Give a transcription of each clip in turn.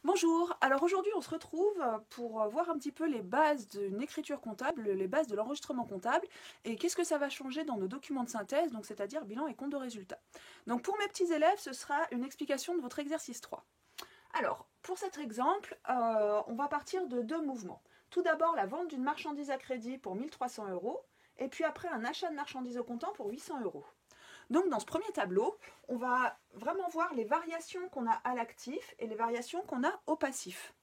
Bonjour, alors aujourd'hui on se retrouve pour voir un petit peu les bases d'une écriture comptable, les bases de l'enregistrement comptable et qu'est-ce que ça va changer dans nos documents de synthèse, donc c'est-à-dire bilan et compte de résultat. Donc pour mes petits élèves, ce sera une explication de votre exercice 3. Alors, pour cet exemple, on va partir de deux mouvements. Tout d'abord la vente d'une marchandise à crédit pour 1300 € et puis après un achat de marchandise au comptant pour 800 €. Donc dans ce premier tableau, on va vraiment voir les variations qu'on a à l'actif et les variations qu'on a au passif.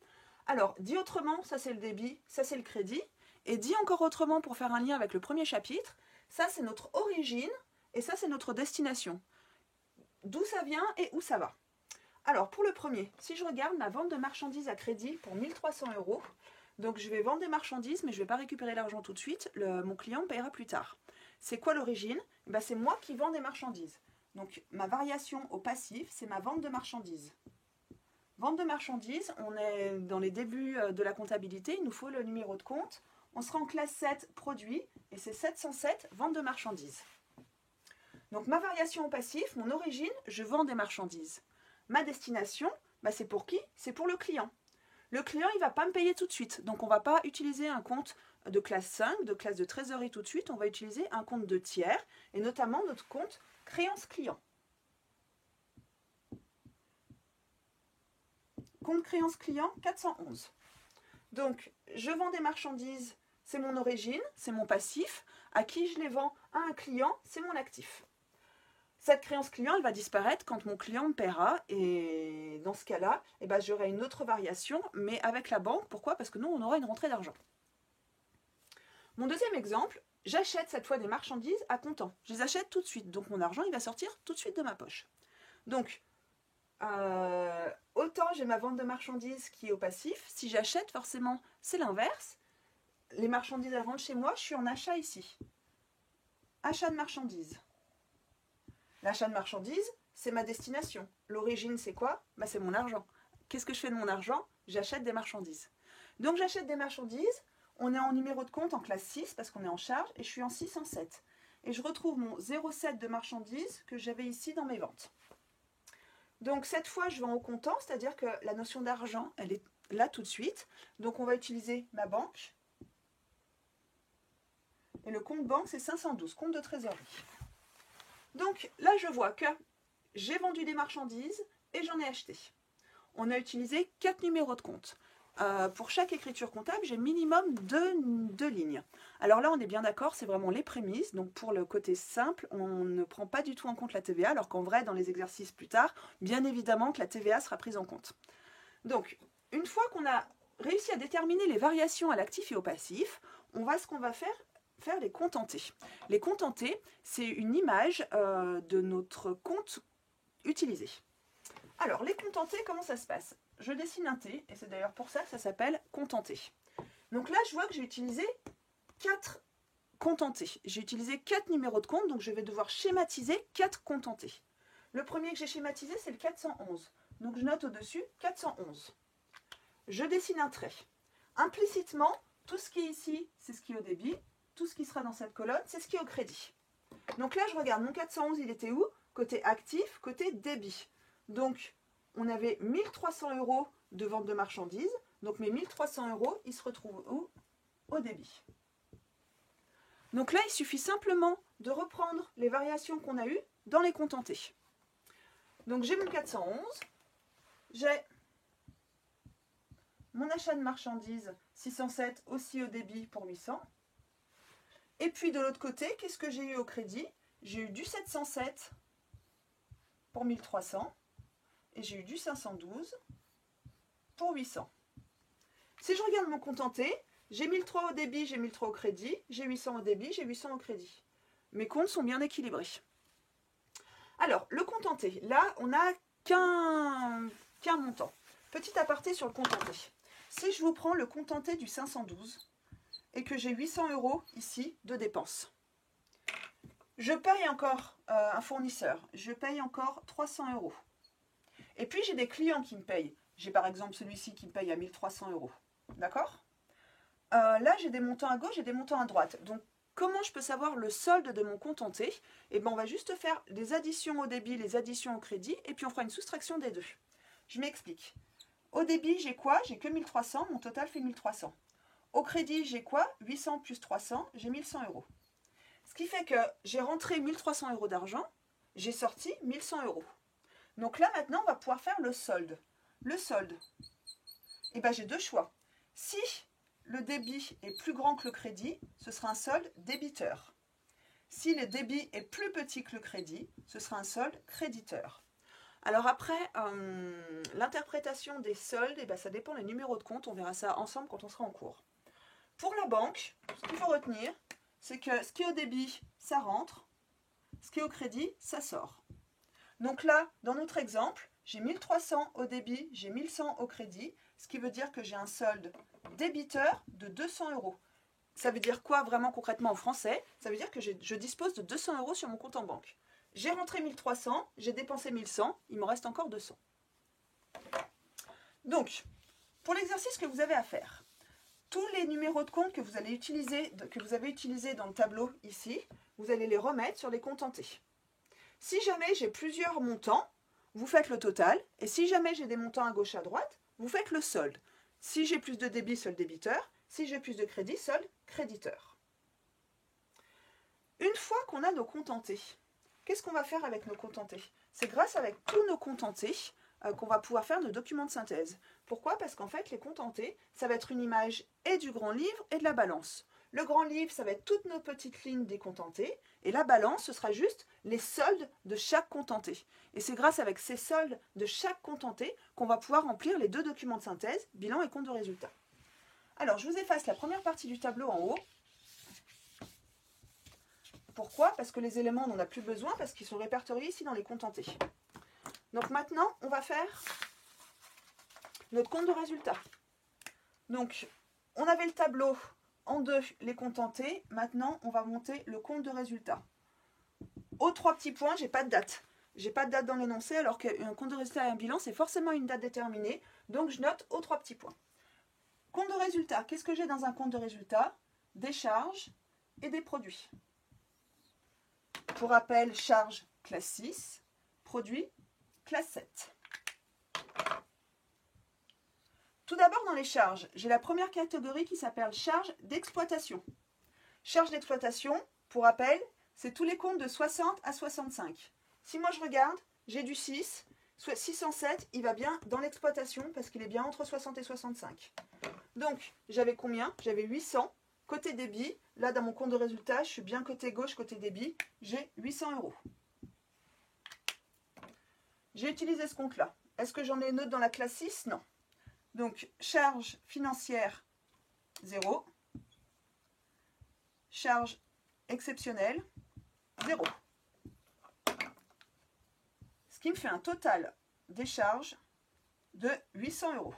Alors, dit autrement, ça c'est le débit, ça c'est le crédit. Et dit encore autrement pour faire un lien avec le premier chapitre, ça c'est notre origine et ça c'est notre destination. D'où ça vient et où ça va. Alors pour le premier, si je regarde ma vente de marchandises à crédit pour 1300 €, donc je vais vendre des marchandises mais je ne vais pas récupérer l'argent tout de suite, mon client me paiera plus tard. C'est quoi l'origine? C'est moi qui vends des marchandises. Donc ma variation au passif, c'est ma vente de marchandises. Vente de marchandises, on est dans les débuts de la comptabilité, il nous faut le numéro de compte. On sera en classe 7, produit, et c'est 707, vente de marchandises. Donc ma variation au passif, mon origine, je vends des marchandises. Ma destination, c'est pour qui? C'est pour le client. Le client, il ne va pas me payer tout de suite, donc on ne va pas utiliser un compte de classe 5, de classe de trésorerie tout de suite, on va utiliser un compte de tiers, et notamment notre compte créance client. Compte créance client 411. Donc, je vends des marchandises, c'est mon origine, c'est mon passif. À qui je les vends? À un client, c'est mon actif. Cette créance client, elle va disparaître quand mon client me paiera. Et dans ce cas-là, j'aurai une autre variation, mais avec la banque. Pourquoi? Parce que nous, on aura une rentrée d'argent. Mon deuxième exemple, j'achète cette fois des marchandises à comptant. Je les achète tout de suite. Donc, mon argent, il va sortir tout de suite de ma poche. Donc, autant j'ai ma vente de marchandises qui est au passif. Si j'achète, forcément, c'est l'inverse. Les marchandises, elles rentrent chez moi. Je suis en achat ici. Achat de marchandises. L'achat de marchandises, c'est ma destination. L'origine, c'est quoi? C'est mon argent. Qu'est-ce que je fais de mon argent? J'achète des marchandises. Donc j'achète des marchandises. On est en numéro de compte en classe 6 parce qu'on est en charge et je suis en 607. Et je retrouve mon 0,7 de marchandises que j'avais ici dans mes ventes. Donc cette fois, je vends au comptant, c'est-à-dire que la notion d'argent, elle est là tout de suite. Donc on va utiliser ma banque. Et le compte banque, c'est 512, compte de trésorerie. Donc là, je vois que j'ai vendu des marchandises et j'en ai acheté. On a utilisé 4 numéros de compte. Pour chaque écriture comptable, j'ai minimum deux lignes. Alors là, on est bien d'accord, c'est vraiment les prémices. Donc pour le côté simple, on ne prend pas du tout en compte la TVA, alors qu'en vrai, dans les exercices plus tard, bien évidemment que la TVA sera prise en compte. Donc, une fois qu'on a réussi à déterminer les variations à l'actif et au passif, ce qu'on va faire les contentés. Les contentés, c'est une image de notre compte utilisé. Alors, les contentés, comment ça se passe? Je dessine un T, et c'est d'ailleurs pour ça que ça s'appelle contenté. Donc là, je vois que j'ai utilisé 4 contentés. J'ai utilisé 4 numéros de compte, donc je vais devoir schématiser 4 contentés. Le premier que j'ai schématisé, c'est le 411. Donc je note au-dessus 411. Je dessine un trait. Implicitement, tout ce qui est ici, c'est ce qui est au débit. Tout ce qui sera dans cette colonne, c'est ce qui est au crédit. Donc là, je regarde, mon 411, il était où? Côté actif, côté débit. Donc, on avait 1300 € de vente de marchandises. Donc, mes 1300 €, ils se retrouvent où? Au débit. Donc là, il suffit simplement de reprendre les variations qu'on a eues dans les contentés. Donc, j'ai mon 411. J'ai mon achat de marchandises 607 aussi au débit pour 800. Et puis de l'autre côté, qu'est-ce que j'ai eu au crédit? J'ai eu du 707 pour 1300 et j'ai eu du 512 pour 800. Si je regarde mon contenté, j'ai 1003 au débit, j'ai 1003 au crédit, j'ai 800 au débit, j'ai 800 au crédit. Mes comptes sont bien équilibrés. Alors, le contenté, là, on n'a qu'un montant. Petit aparté sur le contenté. Si je vous prends le contenté du 512, et que j'ai 800 € ici de dépenses. Je paye encore un fournisseur, je paye encore 300 €. Et puis j'ai des clients qui me payent. J'ai par exemple celui-ci qui me paye à 1300 €. D'accord? Là j'ai des montants à gauche et des montants à droite. Donc comment je peux savoir le solde de mon contenté? On va juste faire des additions au débit, les additions au crédit, et puis on fera une soustraction des deux. Je m'explique. Au débit, j'ai quoi? J'ai que 1300, mon total fait 1300. Au crédit, j'ai quoi? 800 plus 300, j'ai 1100 euros. Ce qui fait que j'ai rentré 1300 euros d'argent, j'ai sorti 1100 euros. Donc là, maintenant, on va pouvoir faire le solde. Le solde, eh ben, j'ai deux choix. Si le débit est plus grand que le crédit, ce sera un solde débiteur. Si le débit est plus petit que le crédit, ce sera un solde créditeur. Alors après, l'interprétation des soldes, eh ben, ça dépend des numéros de compte. On verra ça ensemble quand on sera en cours. Pour la banque, ce qu'il faut retenir, c'est que ce qui est au débit, ça rentre. Ce qui est au crédit, ça sort. Donc là, dans notre exemple, j'ai 1300 au débit, j'ai 1100 au crédit, ce qui veut dire que j'ai un solde débiteur de 200 euros. Ça veut dire quoi vraiment concrètement en français? Ça veut dire que je dispose de 200 euros sur mon compte en banque. J'ai rentré 1300, j'ai dépensé 1100, il me reste encore 200. Donc, pour l'exercice que vous avez à faire, tous les numéros de compte que vous avez utilisés dans le tableau ici, vous allez les remettre sur les contentés. Si jamais j'ai plusieurs montants, vous faites le total, et si jamais j'ai des montants à gauche à droite, vous faites le solde. Si j'ai plus de débit, solde débiteur. Si j'ai plus de crédit, solde créditeur. Une fois qu'on a nos contentés, qu'est-ce qu'on va faire avec nos contentés? C'est grâce avec tous nos contentés qu'on va pouvoir faire nos documents de synthèse. Pourquoi? Parce qu'en fait, les contentés, ça va être une image et du grand livre et de la balance. Le grand livre, ça va être toutes nos petites lignes des contentés, et la balance, ce sera juste les soldes de chaque contenté. Et c'est grâce avec ces soldes de chaque contenté qu'on va pouvoir remplir les deux documents de synthèse, bilan et compte de résultat. Alors, je vous efface la première partie du tableau en haut. Pourquoi? Parce que les éléments, on n'en a plus besoin, parce qu'ils sont répertoriés ici dans les contentés. Donc maintenant, on va faire notre compte de résultat. Donc, on avait le tableau en deux, les contentés. Maintenant, on va monter le compte de résultat. Aux trois petits points, j'ai pas de date. J'ai pas de date dans l'énoncé, alors qu'un compte de résultat et un bilan, c'est forcément une date déterminée. Donc, je note aux trois petits points. Compte de résultat. Qu'est-ce que j'ai dans un compte de résultat? Des charges et des produits. Pour rappel, charge classe 6, produit classe 7. Tout d'abord, dans les charges, j'ai la première catégorie qui s'appelle charge d'exploitation. Charge d'exploitation, pour rappel, c'est tous les comptes de 60 à 65. Si moi je regarde, j'ai du 6, soit 607, il va bien dans l'exploitation parce qu'il est bien entre 60 et 65. Donc, j'avais combien? J'avais 800. Côté débit, là dans mon compte de résultat, je suis bien côté gauche, côté débit, j'ai 800 euros. J'ai utilisé ce compte-là. Est-ce que j'en ai une autre dans la classe 6? Non. Donc, charge financière, 0. Charge exceptionnelle, 0. Ce qui me fait un total des charges de 800 euros.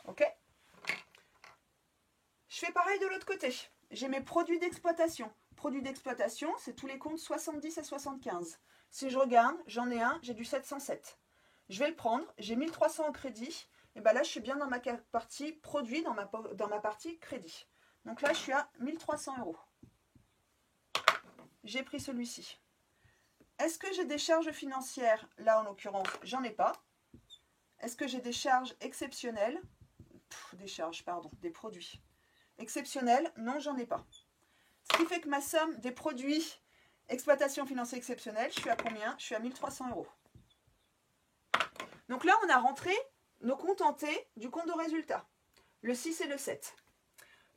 OK? Je fais pareil de l'autre côté. J'ai mes produits d'exploitation. Produits d'exploitation, c'est tous les comptes 70 à 75. Si je regarde, j'en ai un, j'ai du 707. Je vais le prendre, j'ai 1300 au crédit. Et bien là, je suis bien dans ma partie produit, dans ma partie crédit. Donc là, je suis à 1300 euros. J'ai pris celui-ci. Est-ce que j'ai des charges financières? Là, en l'occurrence, j'en ai pas. Est-ce que j'ai des charges exceptionnelles? Des produits. Exceptionnels, non, j'en ai pas. Ce qui fait que ma somme des produits exploitation financière exceptionnelle, je suis à combien? Je suis à 1300 euros. Donc là, on a rentré nos contentés du compte de résultat, le 6 et le 7.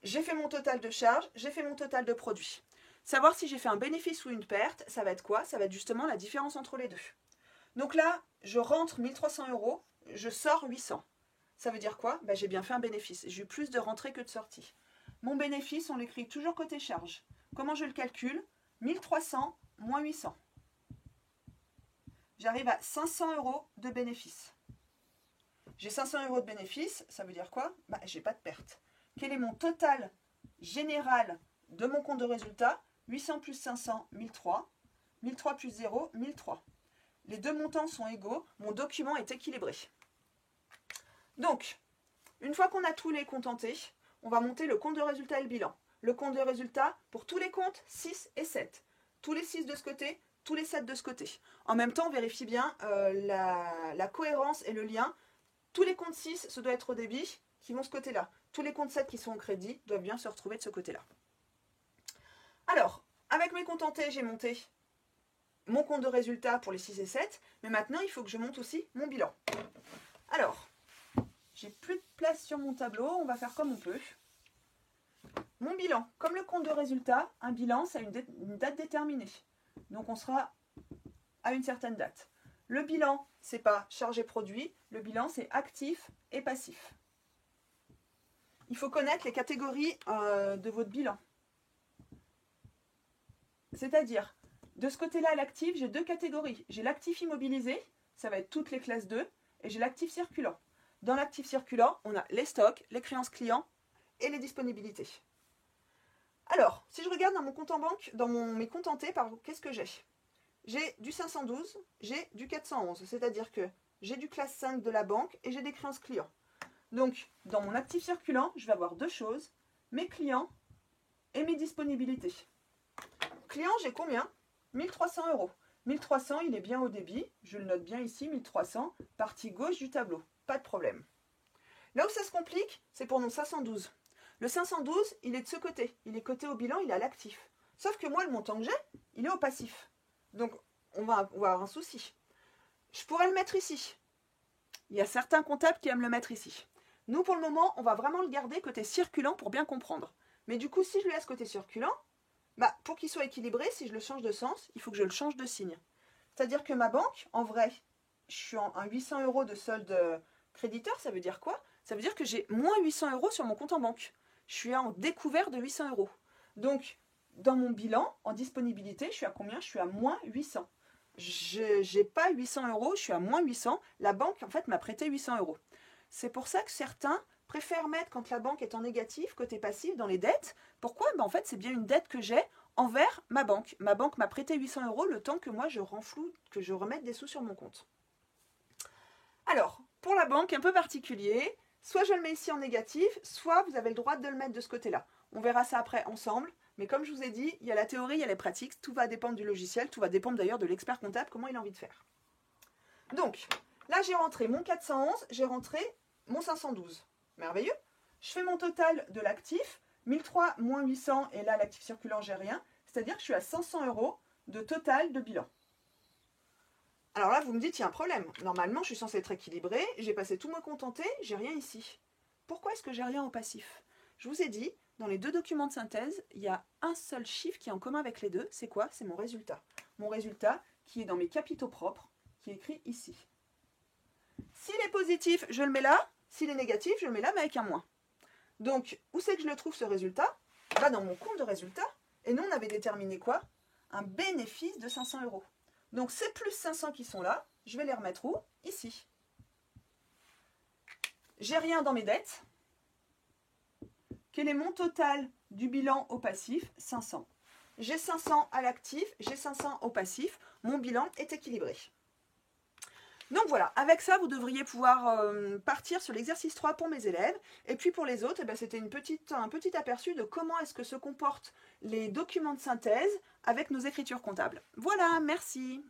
J'ai fait mon total de charges, j'ai fait mon total de produits. Savoir si j'ai fait un bénéfice ou une perte, ça va être quoi? Ça va être justement la différence entre les deux. Donc là, je rentre 1300 euros, je sors 800. Ça veut dire quoi? Ben, j'ai bien fait un bénéfice. J'ai eu plus de rentrées que de sorties. Mon bénéfice, on l'écrit toujours côté charge. Comment je le calcule? 1300 moins 800. J'arrive à 500 euros de bénéfice. J'ai 500 euros de bénéfice, ça veut dire quoi? Ben, j'ai pas de perte. Quel est mon total général de mon compte de résultat? 800 plus 500, 1003. 1003 plus 0, 1003. Les deux montants sont égaux. Mon document est équilibré. Donc, une fois qu'on a tous les contentés, on va monter le compte de résultat et le bilan. Le compte de résultat pour tous les comptes 6 et 7. Tous les 6 de ce côté, tous les 7 de ce côté. En même temps, vérifie bien la cohérence et le lien. Tous les comptes 6, ce doit être au débit, qui vont de ce côté-là. Tous les comptes 7 qui sont au crédit doivent bien se retrouver de ce côté-là. Alors, avec mes contentés, j'ai monté mon compte de résultat pour les 6 et 7, mais maintenant, il faut que je monte aussi mon bilan. Alors, j'ai plus de place sur mon tableau, on va faire comme on peut. Mon bilan, comme le compte de résultat, un bilan, ça a une date déterminée. Donc, on sera à une certaine date. Le bilan, c'est pas chargé produit, le bilan, c'est actif et passif. Il faut connaître les catégories de votre bilan. C'est-à-dire, de ce côté-là, l'actif, j'ai 2 catégories. J'ai l'actif immobilisé, ça va être toutes les classes 2, et j'ai l'actif circulant. Dans l'actif circulant, on a les stocks, les créances clients et les disponibilités. Alors, si je regarde dans mon compte en banque, dans mes contentés, qu'est-ce que j'ai? J'ai du 512, j'ai du 411, c'est-à-dire que j'ai du classe 5 de la banque et j'ai des créances clients. Donc, dans mon actif circulant, je vais avoir 2 choses, mes clients et mes disponibilités. Clients, j'ai combien? 1300 €. 1300, il est bien au débit, je le note bien ici, 1300, partie gauche du tableau, pas de problème. Là où ça se complique, c'est pour nos 512. Le 512, il est de ce côté, il est coté au bilan, il est à l'actif. Sauf que moi, le montant que j'ai, il est au passif. Donc, on va avoir un souci. Je pourrais le mettre ici. Il y a certains comptables qui aiment le mettre ici. Nous, pour le moment, on va vraiment le garder côté circulant pour bien comprendre. Mais du coup, si je le laisse côté circulant, pour qu'il soit équilibré, si je le change de sens, il faut que je le change de signe. C'est-à-dire que ma banque, en vrai, je suis en 800 € de solde créditeur, ça veut dire quoi? Ça veut dire que j'ai moins 800 € sur mon compte en banque. Je suis en découvert de 800 €. Donc, dans mon bilan, en disponibilité, je suis à combien? Je suis à moins 800. Je n'ai pas 800 €, je suis à moins 800. La banque, en fait, m'a prêté 800 €. C'est pour ça que certains préfèrent mettre, quand la banque est en négatif, côté passif, dans les dettes. Pourquoi? En fait, c'est bien une dette que j'ai envers ma banque. Ma banque m'a prêté 800 € le temps que moi, je renfloue, que je remette des sous sur mon compte. Alors, pour la banque, un peu particulier, soit je le mets ici en négatif, soit vous avez le droit de le mettre de ce côté-là. On verra ça après ensemble. Mais comme je vous ai dit, il y a la théorie, il y a les pratiques, tout va dépendre du logiciel, tout va dépendre d'ailleurs de l'expert comptable, comment il a envie de faire. Donc, là j'ai rentré mon 411, j'ai rentré mon 512. Merveilleux. Je fais mon total de l'actif, 1300 moins 800, et là l'actif circulant, j'ai rien. C'est-à-dire que je suis à 500 € de total de bilan. Alors là, vous me dites, il y a un problème. Normalement, je suis censée être équilibrée, j'ai passé tout mon contenté, j'ai rien ici. Pourquoi est-ce que j'ai rien au passif? Je vous ai dit, dans les 2 documents de synthèse, il y a un seul chiffre qui est en commun avec les deux. C'est quoi? C'est mon résultat. Mon résultat qui est dans mes capitaux propres, qui est écrit ici. S'il est positif, je le mets là. S'il est négatif, je le mets là, mais avec un moins. Donc, où c'est que je le trouve, ce résultat? Dans mon compte de résultat. Et nous, on avait déterminé quoi? Un bénéfice de 500 €. Donc, ces plus 500 qui sont là, je vais les remettre où? Ici. J'ai rien dans mes dettes. Quel est mon total du bilan au passif? 500. J'ai 500 à l'actif, j'ai 500 au passif. Mon bilan est équilibré. Donc voilà, avec ça, vous devriez pouvoir partir sur l'exercice 3 pour mes élèves. Et puis pour les autres, c'était un petit aperçu de comment est-ce que se comportent les documents de synthèse avec nos écritures comptables. Voilà, merci.